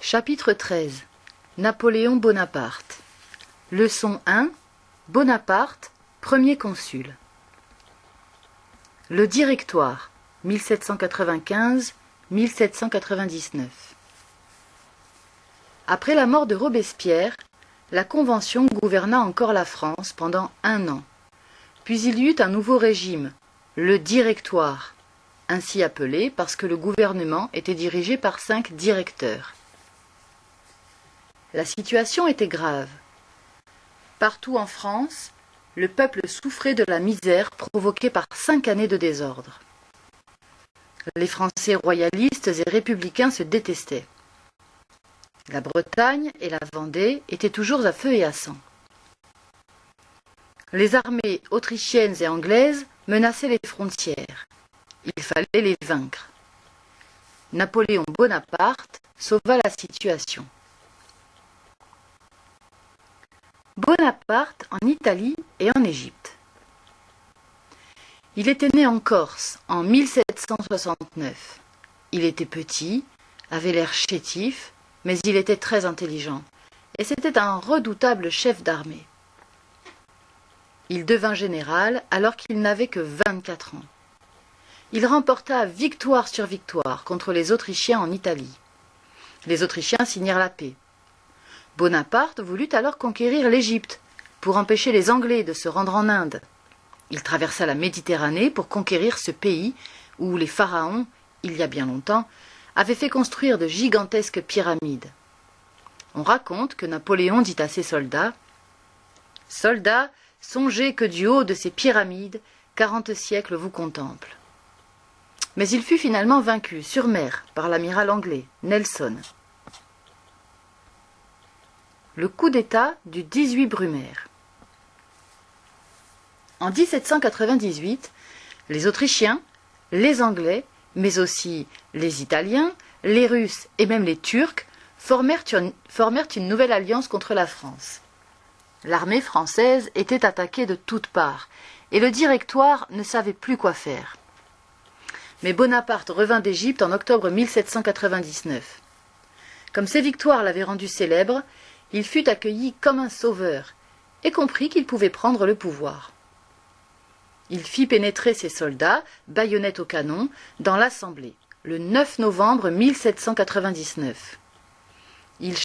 Chapitre 13. Napoléon Bonaparte. Leçon 1. Bonaparte, premier consul. Le Directoire, 1795-1799. Après la mort de Robespierre, la Convention gouverna encore la France pendant 1 an. Puis il y eut un nouveau régime, le Directoire, ainsi appelé parce que le gouvernement était dirigé par 5 directeurs. La situation était grave. Partout en France, le peuple souffrait de la misère provoquée par 5 années de désordre. Les Français royalistes et républicains se détestaient. La Bretagne et la Vendée étaient toujours à feu et à sang. Les armées autrichiennes et anglaises menaçaient les frontières. Il fallait les vaincre. Napoléon Bonaparte sauva la situation. Bonaparte en Italie et en Égypte. Il était né en Corse en 1769. Il était petit, avait l'air chétif, mais il était très intelligent, et c'était un redoutable chef d'armée. Il devint général alors qu'il n'avait que 24 ans. Il remporta victoire sur victoire contre les Autrichiens en Italie. Les Autrichiens signèrent la paix. Bonaparte voulut alors conquérir l'Égypte pour empêcher les Anglais de se rendre en Inde. Il traversa la Méditerranée pour conquérir ce pays où les pharaons, il y a bien longtemps, avaient fait construire de gigantesques pyramides. On raconte que Napoléon dit à ses soldats « Soldats, songez que du haut de ces pyramides, 40 siècles vous contemplent. » Mais il fut finalement vaincu sur mer par l'amiral anglais, Nelson. Le coup d'État du 18 Brumaire. En 1798, les Autrichiens, les Anglais, mais aussi les Italiens, les Russes et même les Turcs formèrent une nouvelle alliance contre la France. L'armée française était attaquée de toutes parts et le Directoire ne savait plus quoi faire. Mais Bonaparte revint d'Égypte en octobre 1799. Comme ses victoires l'avaient rendu célèbre, il fut accueilli comme un sauveur et comprit qu'il pouvait prendre le pouvoir. Il fit pénétrer ses soldats, baïonnettes au canon, dans l'Assemblée, le 9 novembre 1799. Il